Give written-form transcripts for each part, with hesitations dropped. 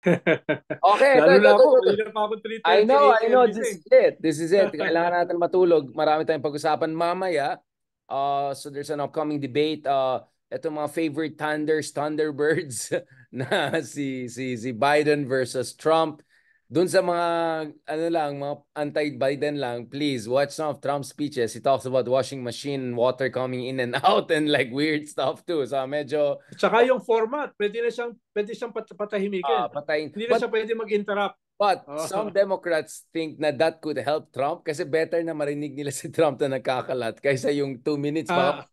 Okay, Lalo na ako, ito. kanina pa ako I 3:30 know, a.m. this gising. is it. This is it. Kailangan natin matulog. Marami tayong pag-usapan mamaya. So there's an upcoming debate. Ito mga favorite Thunderbirds na si Biden versus Trump. Dun sa mga ano lang, mga anti-Biden lang, please watch some of Trump's speeches. He talks about washing machine, water coming in and out and like weird stuff too. So medyo At saka yung format, pwede siyang patahimikin. patayin. Hindi na siya pwede mag-interrupt. But Oh. some Democrats think na that could help Trump kasi better na marinig nila si Trump na nagkakalat kaysa yung 2 minutes. Baka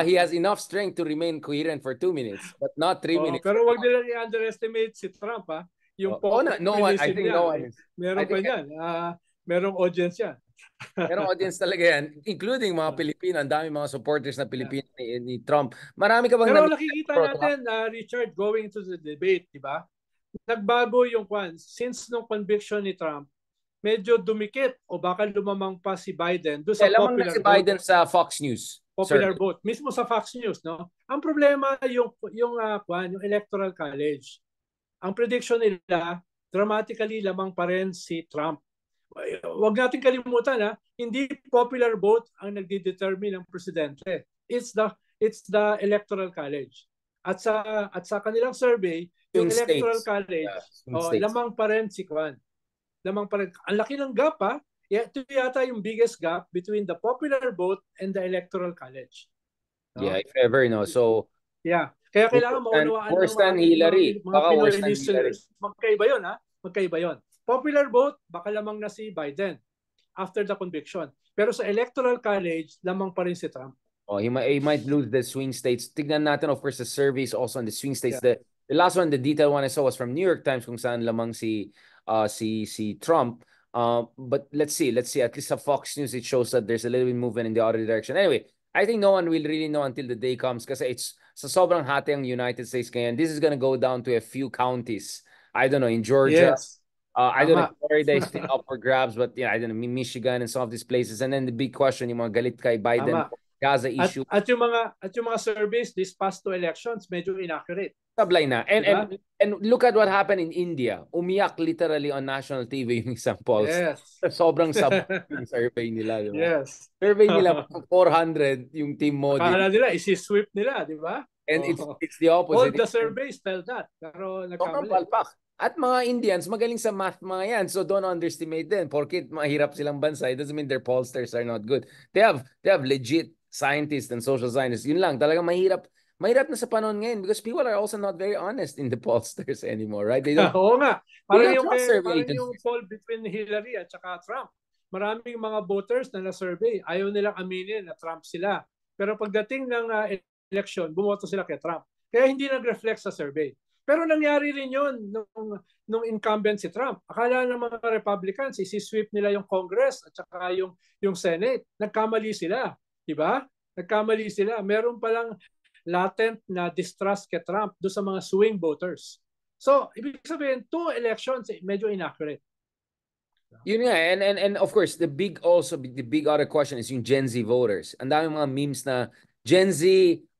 he has enough strength to remain coherent for 2 minutes, but not three Oh, minutes. pero wag nila i-underestimate si Trump, ha. Yung No one, I populism think no niya, one is. I meron think pa niyan. Merong audience yan. merong audience talaga yan, including mga Pilipino. Ang dami mga supporters na Pilipino ni Trump. Marami ka bang Pero namit nakikita pro Trump? natin, Richard, going to the debate, di ba? Nagbago yung kwan. Since nung conviction ni Trump, medyo dumikit o baka lumamang pa si Biden doon sa Lamang na si popular vote. Biden sa Fox News, sir. Popular vote. Mismo sa Fox News, no? Ang problema yung Electoral College. Ang prediction nila, dramatically lamang pa rin si Trump. Huwag natin kalimutan, hindi popular vote ang nagdedetermine ng presidente. It's the Electoral College. At sa kanilang survey, yung Swing Electoral states. College, Yeah, swing states. lamang pa rin si Kwan. Lamang pa rin. Ang laki ng gap, ha? Ito yata yung biggest gap between the popular vote and the Electoral College. Yeah, No? if ever, no. So, Yeah. Kaya kailangan maunawaan ng worse than Hillary. mga Baka Pinoy worse than Hillary. listeners. Magkaiba yun, ha? Magkaiba yun. Popular vote, baka lamang na si Biden after the conviction. Pero sa Electoral College, lamang pa rin si Trump. Oh, he might lose the swing states. Tignan natin, of course, the surveys also on the swing states. Yeah. The last one, the detailed one I saw was from New York Times kung saan lamang si Trump. But let's see. At least sa Fox News, it shows that there's a little bit movement in the other direction. Anyway, I think no one will really know until the day comes kasi it's sa sobrang hati ang United States ngayon. This is gonna go down to a few counties. I don't know, in Georgia. Yes. I don't know Tama. if Florida is still up for grabs, but yeah, I don't know, Michigan and some of these places. And then the big question, yung mga galit kay Biden, Tama. Gaza At, issue. at yung mga surveys this past two elections, medyo inaccurate. Sablay na. Diba? And look at what happened in India. Umiyak literally on national TV yung isang polls. Yes. Sobrang sabay yung survey nila, di ba? Yes. Survey nila 400 yung Team Modi. Akala nila, isi-sweep nila, di ba? And it's the opposite. All the surveys tell that. Pero Sobrang nagkamali. palpak. At mga Indians, magaling sa math mga yan. So don't underestimate them. Porkit mahirap silang bansa, it doesn't mean their pollsters are not good. They have legit scientists and social scientists. Yun lang, talagang mahirap na sa panahon ngayon because people are also not very honest in the pollsters anymore, right? Oo nga. They Parang don't yung, trust survey parang yung agencies. poll between Hillary at saka Trump. Maraming mga voters na na-survey. Ayaw nilang aminin na Trump sila. Pero pagdating ng election, bumoto sila kay Trump. Kaya hindi nag-reflect sa survey. Pero nangyari rin yun nung incumbent si Trump. Akala ng mga Republicans, isi-sweep nila yung Congress at saka yung Senate. Nagkamali sila. Diba? Nagkamali sila. Meron palang latent na distrust kay Trump do sa mga swing voters. So, ibig sabihin, two elections, medyo inaccurate. Yun nga, and of course, the big other question is yung Gen Z voters. Ang dami mga memes na Gen Z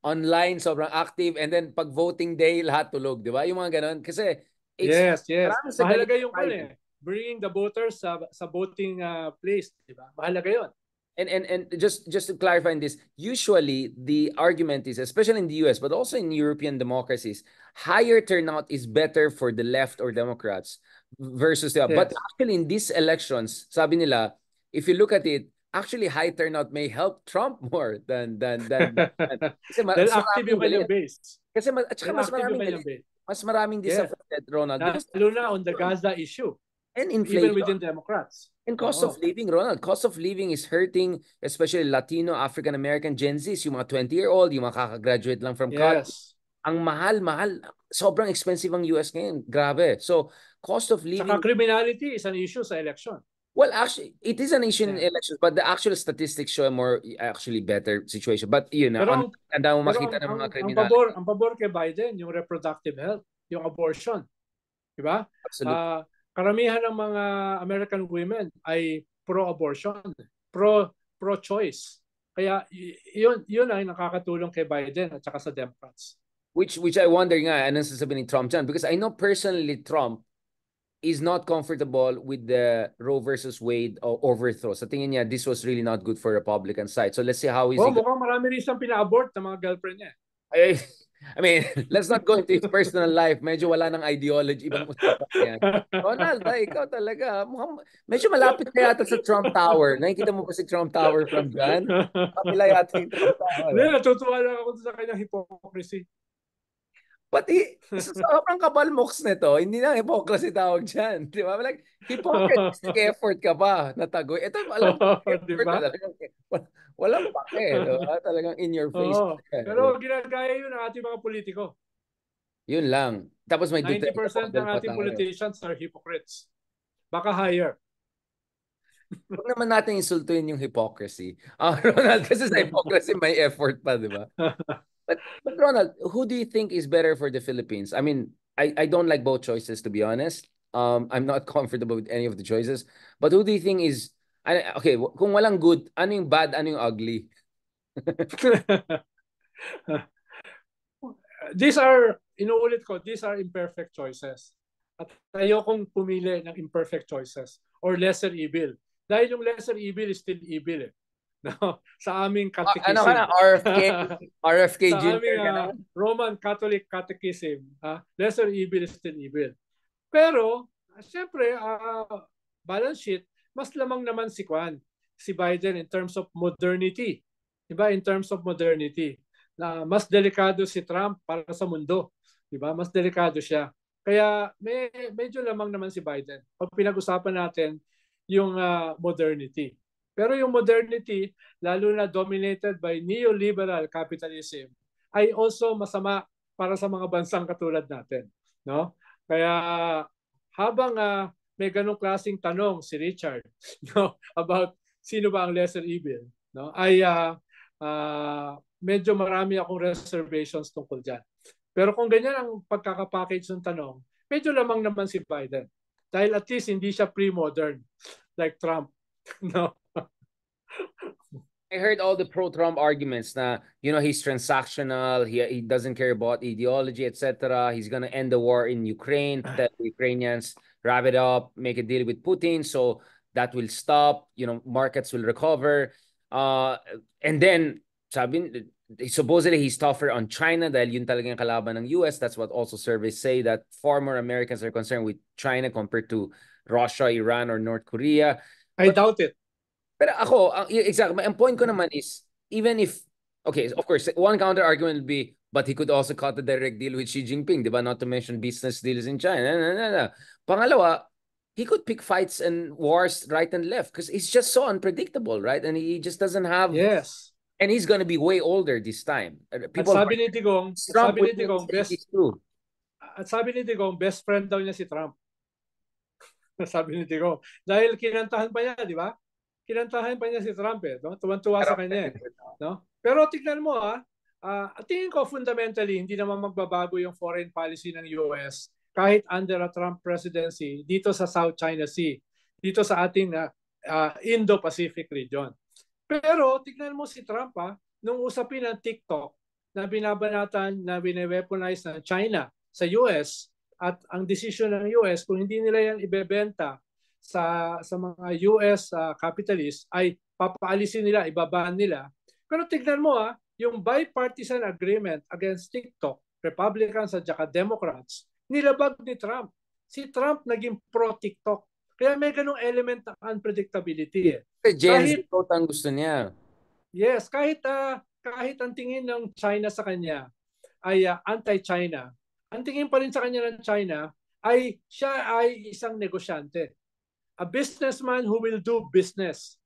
online, sobrang active, and then pag voting day, lahat tulog, di ba? Yung mga ganun. Kasi, Yes. marami sa galit Mahalaga yung Biden. bringing the voters sa voting place, di ba? Mahalaga yun. And just to clarify this, usually the argument is, especially in the US, but also in European democracies, higher turnout is better for the left or Democrats versus the. But Yes. actually, in these elections, sabi nila, if you look at it, actually high turnout may help Trump more than. Kasi Dahil active yung kanyang base. Kasi at saka mas maraming base. mas maraming Yes. disaffected, Ronald. Lalo na on the Gaza issue. And Even inflation. within Democrats. And cost of living, Ronald. Cost of living is hurting, especially Latino, African-American, Gen Zs, yung mga 20-year-old, yung mga kakagraduate lang from college. Yes. Ang mahal. Sobrang expensive ang US ngayon. Grabe. So, cost of living. Saka criminality is an issue sa election. Well, actually, it is an issue in elections, but the actual statistics show a more actually better situation. But yun na, ang mo makita ng mga kriminal. Ang pabor kay Biden, yung reproductive health, yung abortion. Diba? Absolutely. Karamihan ng mga American women ay pro-abortion, pro-choice. Kaya yun ay nakakatulong kay Biden at saka sa Democrats. Which I wonder nga, anong sasabihin ni Trump dyan? Because I know personally Trump, is not comfortable with the Roe versus Wade overthrow. Sa tingin niya, this was really not good for Republican side. So let's see how is he. Mukhang marami rin siyang pina-abort ng mga girlfriend niya. I mean, let's not go into his personal life. Medyo wala ng ideology. Ibang usapan yan. Ronald, ikaw talaga. Medyo malapit ka yata sa Trump Tower. Nakikita mo ba si Trump Tower from dyan? Kapila yata yung Trump Tower. Hindi, natutuwa lang ako sa kanyang hypocrisy. But sobrang kabalmoks nito, hindi na hypocrisy tawag dyan. Di ba? Like, hypocrisy, effort ka pa natagoy. Ito, alam mo, diba? Walang pake. Diba? Talagang in your face. Pero ginagaya yun ang ating mga politiko. Yun lang. Tapos may 90% ng ating politicians are hypocrites. Baka higher. Huwag naman natin insultuin yung hypocrisy. Ronald, kasi sa hypocrisy may effort pa, di ba? But Ronald, who do you think is better for the Philippines? I mean, I don't like both choices, to be honest. I'm not comfortable with any of the choices. But who do you think is... Okay, kung walang good, ano yung bad, ano yung ugly? These are, inuulit ko, these are imperfect choices. At ayokong pumili ng imperfect choices or lesser evil. Dahil yung lesser evil is still evil eh. No, sa aming catechism. Ano ka na? RFK sa Jr. aming Roman Catholic Catechism, lesser evil is still evil. Pero, siyempre, balance sheet, mas lamang naman si Biden in terms of modernity. Diba? In terms of modernity. Na mas delikado si Trump para sa mundo. Diba? Mas delikado siya. Kaya medyo lamang naman si Biden. Pag pinag-usapan natin yung modernity. Pero yung modernity, lalo na dominated by neoliberal capitalism, ay also masama para sa mga bansang katulad natin. No? Kaya habang may ganong klaseng tanong si Richard no, about sino ba ang lesser evil, no, ay medyo marami akong reservations tungkol dyan. Pero kung ganyan ang pagkakapackage ng tanong, medyo lamang naman si Biden. Dahil at least hindi siya pre-modern like Trump. No? I heard all the pro-Trump arguments na, he's transactional, he doesn't care about ideology, etc. He's gonna end the war in Ukraine, tell the Ukrainians, wrap it up, make a deal with Putin, so that will stop, markets will recover. And then, supposedly he's tougher on China dahil yun talaga yung kalaban ng US. That's what also surveys say, that far more Americans are concerned with China compared to Russia, Iran, or North Korea. I doubt it. Pero ako, exactly, ang point ko naman is, even if, okay, of course, one counter argument would be, but he could also cut a direct deal with Xi Jinping, diba? Not to mention business deals in China. Pangalawa, he could pick fights and wars right and left because he's just so unpredictable, right? And he just doesn't have... Yes. And he's gonna be way older this time. People, at sabi ni Tigong, best friend daw niya si Trump. Sabi ni Tigong. Dahil kinantahan pa niya, di ba? Kinantahan pa niya si Trump eh. No? Tuwan-tuwa sa kanya eh. No? Pero tignan mo tingin ko fundamentally hindi naman magbabago yung foreign policy ng US kahit under a Trump presidency dito sa South China Sea, dito sa ating Indo-Pacific region. Pero tignan mo si Trump nung usapin ng TikTok na binabanatan, na bine-weaponize ng China sa US at ang decision ng US kung hindi nila yan ibebenta sa mga US capitalists ay papaalisin nila, ibabaan nila. Pero tignan mo yung bipartisan agreement against TikTok, Republicans at saka Democrats, nilabag ni Trump. Si Trump naging pro-TikTok. Kaya may ganung element ng unpredictability eh. Gen Z ang gusto niya. Yes, kahit ang tingin ng China sa kanya ay anti-China, ang tingin pa rin sa kanya ng China ay siya ay isang negosyante. A businessman who will do business.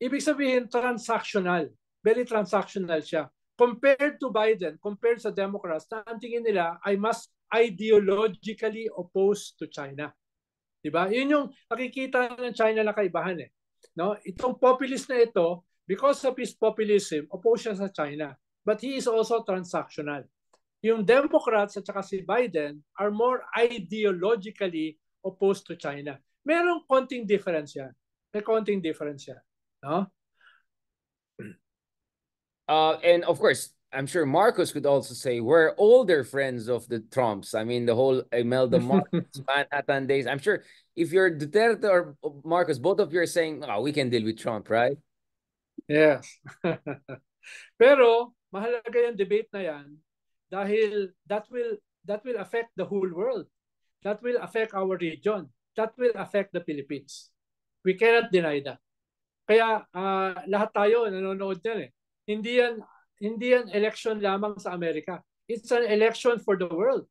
Ibig sabihin, transactional. Very transactional siya. Compared to Biden, compared sa Democrats, na ang tingin nila ay mas ideologically opposed to China. Diba? Yun yung nakikita ng China na kaibahan eh. No? Itong populist na ito, because of his populism, opposed siya sa China. But he is also transactional. Yung Democrats at saka si Biden are more ideologically opposed to China. Merong konting difference yan. May konting difference yan. No? And of course, I'm sure Marcos could also say we're older friends of the Trumps. I mean, the whole Imelda Marcos, Manhattan days. I'm sure if you're Duterte or Marcos, both of you are saying, oh, we can deal with Trump, right? Yes. Pero mahalaga yung debate na yan dahil that will affect the whole world. That will affect our region. That will affect the Philippines. We cannot deny that. Kaya lahat tayo nanonood yan eh. Hindi yan election lamang sa Amerika. It's an election for the world.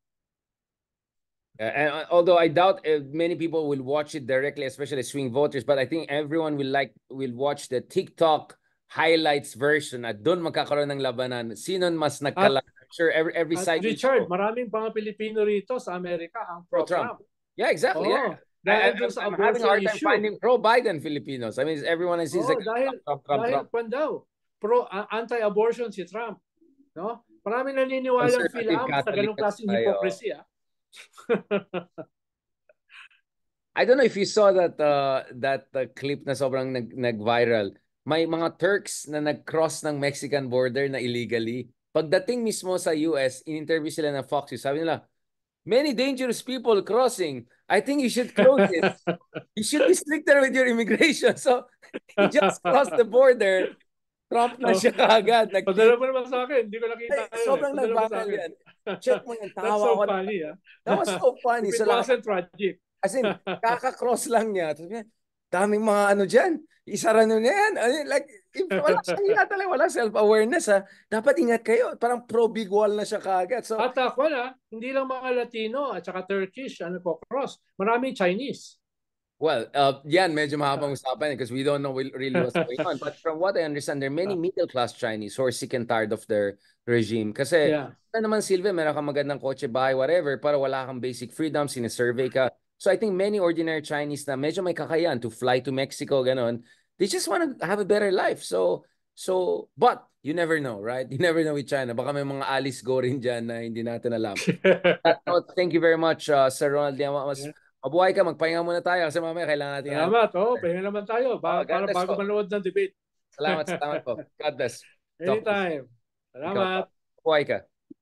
And although I doubt many people will watch it directly, especially swing voters, but I think everyone will watch the TikTok highlights version at doon magkakaroon ng labanan. Sino mas nagkala? Sure, every side. Richard, maraming mga Pilipino rito sa Amerika ang pro-Trump. Yeah, exactly. Oh, yeah. I'm having a hard time finding pro-Biden Filipinos. I mean, everyone is like dahil kwan daw, anti-abortion si Trump. No? Maraming naniniwalang Philip sa ganung klaseng hypocrisy. I don't know if you saw that clip na sobrang nag-viral. May mga Turks na nag-cross ng Mexican border na illegally. Pagdating mismo sa US, in-interview sila ng Fox News. Sabi nila, many dangerous people crossing. I think you should close it. You should be stricter with your immigration. So, he just crossed the border. Trump na siya kaagad. Padala mo naman sa akin. Hindi ko nakita. Sobrang nag-viral yan. Check mo yan. That's so funny. That was so funny. It wasn't tragic. As in, kaka-cross lang niya. Daming mga ano dyan. Isara nyo na yan. Like, wala self-awareness ha. Dapat ingat kayo. Parang pro-big wall na siya kaagad. So, at ako hindi lang mga Latino at saka Turkish po cross. Maraming Chinese. Well, yan, medyo mahabang usapan because we don't know really what's going on. But from what I understand, there are many middle-class Chinese who are sick and tired of their regime. Kasi, naman Silvia, meron kang magandang kotse, bahay, whatever, para wala kang basic freedom, sinasurvey ka. So I think many ordinary Chinese na medyo may kakayan to fly to Mexico, ganon, they just want to have a better life. But you never know, right? You never know with China. Baka may mga Alice Go rin dyan na hindi natin alam. Thank you very much, Sir Ronald Llamas. Mabuhay ka, magpahinga muna tayo kasi mamaya kailangan natin. Salamat, pahinga naman tayo para bago manood ng debate. Salamat po. God bless. Anytime. Salamat. Mabuhay ka.